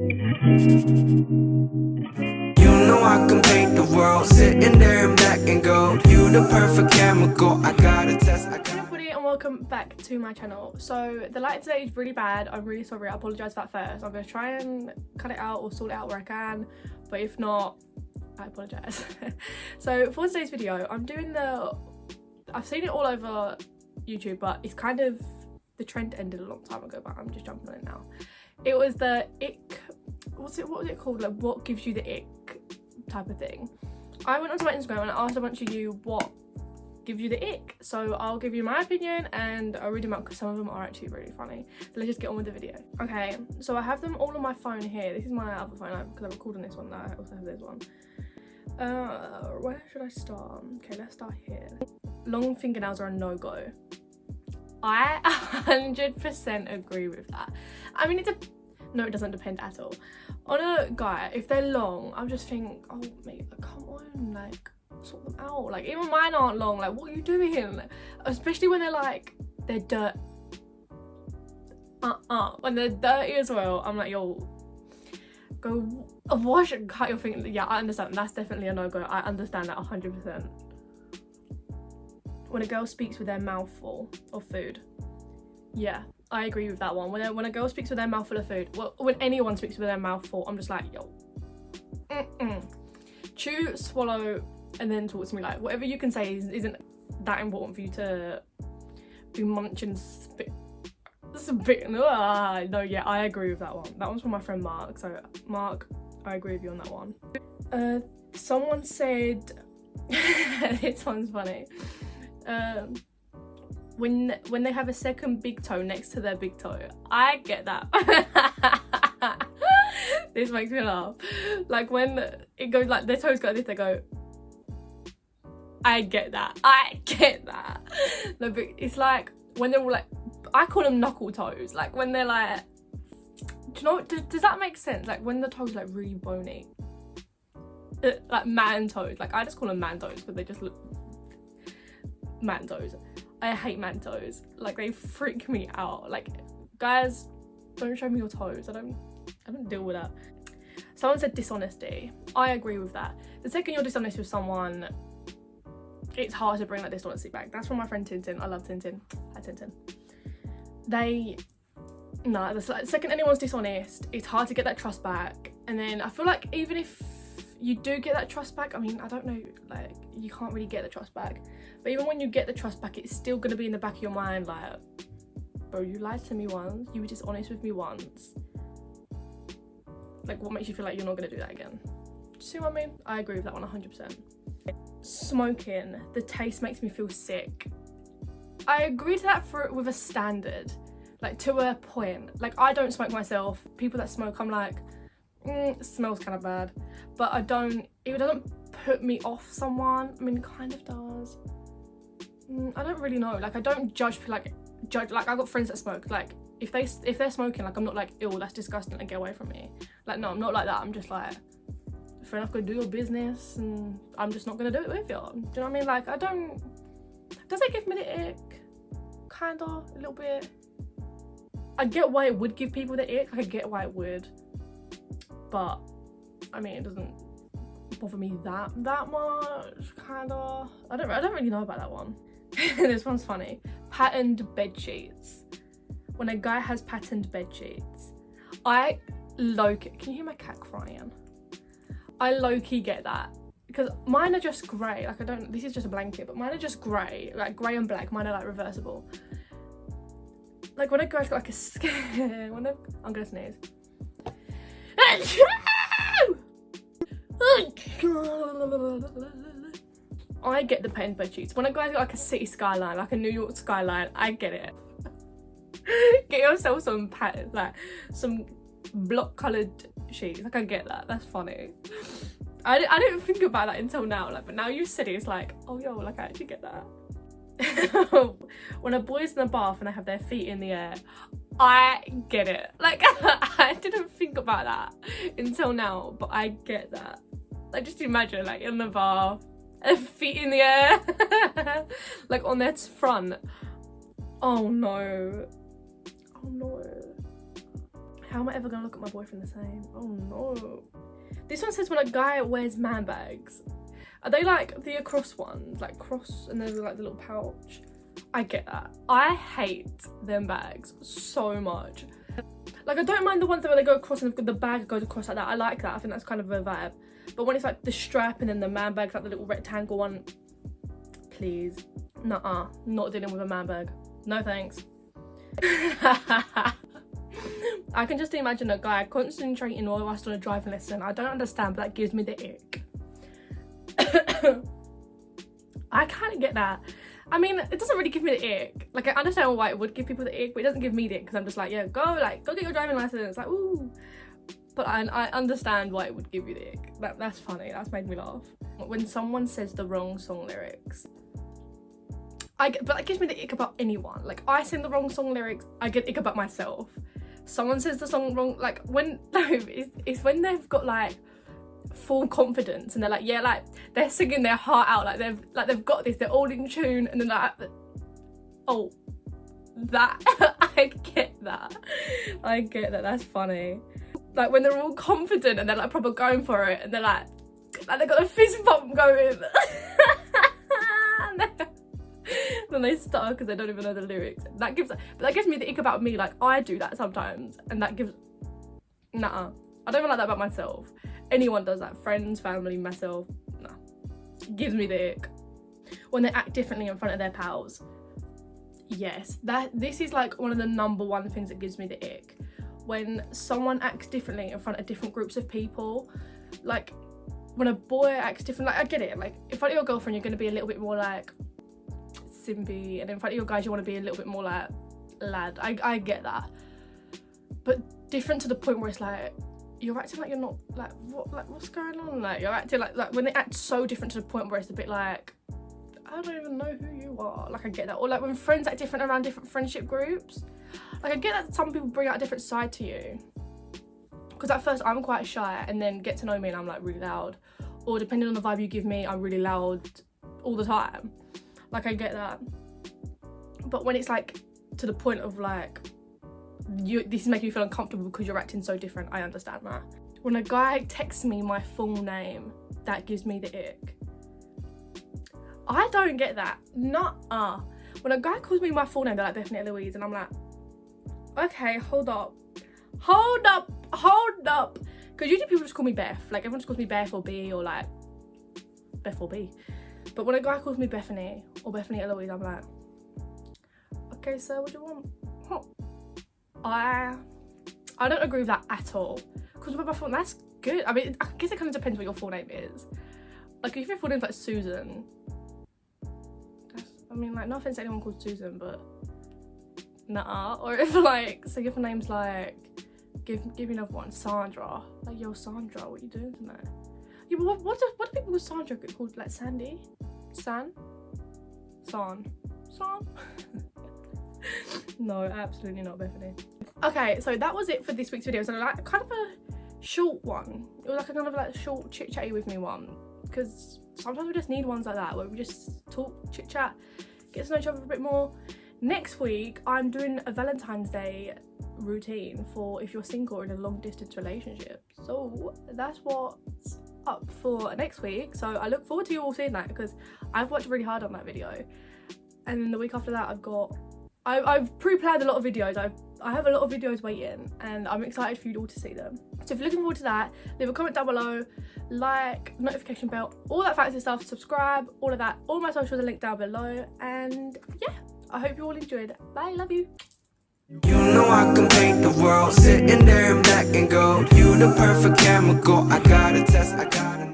You know I can paint the world, sitting there in black and gold. You the perfect chemical, I gotta test. Hey everybody and welcome back to my channel. So the light today is really bad. I'm really sorry, I apologise for that first. I'm going to try and cut it out or sort it out where I can, but if not, I apologise. So for today's video, I'm doing I've seen it all over YouTube, but it's kind of, the trend ended a long time ago, but I'm just jumping on it now. It was the ick, what was it called, like what gives you the ick type of thing. I went onto my Instagram and I asked a bunch of you what gives you the ick, so I'll give you my opinion and I'll read them out because some of them are actually really funny. So let's just get on with the video. Okay, so I have them all on my phone here. This is my other phone because I record on this one. I also have this one. Where should I start? Okay, let's start here. Long fingernails are a no-go. I 100% agree with that. I mean, no, it doesn't depend at all. On a guy, if they're long, I just think, oh mate, like, come on, like, sort them out. Like, even mine aren't long. Like, what are you doing? Especially when they're dirt. When they're dirty as well, I'm like, yo, go wash and cut your finger. Yeah, I understand. That's definitely a no-go. I understand that 100%. When a girl speaks with their mouth full of food, yeah, I agree with that one. When a girl speaks with their mouth full of food, well, when anyone speaks with their mouth full, I'm just like, yo, chew, swallow, and then talk to me. Like, whatever you can say isn't that important for you to be munching, spit. No, yeah, I agree with that one. That one's from my friend Mark. So Mark, I agree with you on that one. Someone said, this one's funny. When they have a second big toe next to their big toe, I get that. This makes me laugh. Like when it goes, like their toes go like this, they go, I get that. No, but it's like when they're all like, I call them knuckle toes. Like when they're like, do you know, does that make sense? Like when the toes like really bony, like man toes. Like I just call them man toes because they just look man toes. I hate man toes. Like they freak me out. Like, guys, don't show me your toes. I don't deal with that. Someone said dishonesty. I agree with that. The second you're dishonest with someone, it's hard to bring that dishonesty back. That's from my friend Tintin. I love Tintin. Hi Tintin. The second anyone's dishonest, it's hard to get that trust back. And then I feel like even if you do get that trust back, I mean, I don't know, like, you can't really get the trust back. But even when you get the trust back, it's still going to be in the back of your mind, like, bro, you lied to me once, you were dishonest with me once. Like, what makes you feel like you're not going to do that again? Do you see what I mean? I agree with that one 100%. Smoking, the taste makes me feel sick. I agree to that with a standard, like, to a point. Like, I don't smoke myself. People that smoke, I'm like, it smells kind of bad. But it doesn't put me off someone. I mean, it kind of does. I don't really know. Like, I don't judge. Like I've got friends that smoke. Like, if they're smoking, like, I'm not like, ew, that's disgusting, like, get away from me. Like, no, I'm not like that. I'm just like, fair enough, go do your business, and I'm just not gonna do it with you. Do you know what I mean? Like, I don't. Does it give me the ick? Kinda, a little bit. I get why it would give people the ick. I get why it would, but I mean, it doesn't bother me that much. Kinda. I don't really know about that one. This one's funny. Patterned bed sheets. When a guy has patterned bed sheets, I low-key, can you hear my cat crying? I low-key get that because mine are just grey. Like, this is just a blanket, but mine are just grey, like grey and black. Mine are like reversible. Like when a guy's got like a skin, I'm gonna sneeze. I get the patterned bed sheets. When a guy's got like a city skyline, like a New York skyline, I get it. Get yourself some pattern, like some block coloured sheets. Like, I get that. That's funny. I didn't think about that until now. Like, but now you said it, it's like, oh yo, like I actually get that. When a boy's in the bath and they have their feet in the air, I get it. Like, I didn't think about that until now, but I get that. Like, just imagine, like, in the bath, feet in the air, like on their front. Oh no. How am I ever gonna look at my boyfriend the same? Oh no. This one says when a guy wears man bags. Are they like the across ones? Like cross and there's like the little pouch? I get that. I hate them bags so much. Like I don't mind the ones that where they go across and the bag goes across like that. I like that. I think that's kind of a vibe. But when it's like the strap and then the man bag's like the little rectangle one, please. Nuh-uh. Not dealing with a man bag. No thanks. I can just imagine a guy concentrating whilst on a driving lesson. I don't understand, but that gives me the ick. I kind of get that. I mean, it doesn't really give me the ick. Like, I understand why it would give people the ick, but it doesn't give me the ick because I'm just like, yeah, go get your driving license. Like, ooh. But I understand why it would give you the ick. That's funny. That's made me laugh. When someone says the wrong song lyrics, but that gives me the ick about anyone. Like, I sing the wrong song lyrics, I get ick about myself. Someone says the song wrong, like it's when they've got like full confidence and they're like, yeah, like they're singing their heart out, like they've got this, they're all in tune, and then like, oh, that I get that, that's funny. Like when they're all confident and they're like proper going for it, and they're like they've got a fist bump going. Then they stutter because they don't even know the lyrics. That gives me the ick about me. Like, I do that sometimes, and that gives, nah, I don't even like that about myself. Anyone does that, friends, family, myself, nah, it gives me the ick. When they act differently in front of their pals, yes, this is like one of the #1 things that gives me the ick. When someone acts differently in front of different groups of people, like when a boy acts different, like I get it, like in front of your girlfriend you're going to be a little bit more like simpy, and in front of your guys you want to be a little bit more like lad. I get that, but different to the point where it's like you're acting like you're not, like what's going on, like you're acting like when they act so different to the point where it's a bit like I don't even know who you are. Like I get that. Or like when friends act different around different friendship groups, like I get that some people bring out a different side to you, because at first I'm quite shy and then get to know me and I'm like really loud, or depending on the vibe you give me I'm really loud all the time. Like I get that, but when it's like to the point of like this is making me feel uncomfortable because you're acting so different, I understand that. When a guy texts me my full name, that gives me the ick. I don't get that. Nuh-uh. When a guy calls me my full name, they're like ByBethanyElouise, and I'm like, okay, hold up, because usually people just call me Beth. Like everyone just calls me Beth or B, or like Beth or B. But when a guy calls me Bethany or ByBethanyElouise, I'm like, okay, sir, what do you want? Huh. I don't agree with that at all. Because with my full name, that's good. I mean, I guess it kind of depends what your full name is. Like if your full name's like Susan, I mean, like no offense to anyone called Susan, but nah. Or if like, say your name's like, give me another one, Sandra. Like, yo, Sandra, what you doing tonight? Yeah, but what do people call Sandra get called? Like Sandy? San? No, absolutely not, Bethany. Okay, so that was it for this week's video. So like kind of a short one. It was like a kind of like short chit chatty with me one, because sometimes we just need ones like that where we just talk, chit chat, get to know each other a bit more. Next week I'm doing a Valentine's Day routine for if you're single or in a long distance relationship. So that's what's up for next week. So I look forward to you all seeing that, because I've worked really hard on that video, and then the week after that I've pre-planned a lot of videos. I have a lot of videos waiting, and I'm excited for you all to see them. So if you're looking forward to that, leave a comment down below, like, notification bell, all that fancy stuff, subscribe, all of that. All my socials are linked down below, and yeah, I hope you all enjoyed. Bye, love you. You know I can paint the world, sitting there in black and gold. You the perfect chemical, I gotta test, I gotta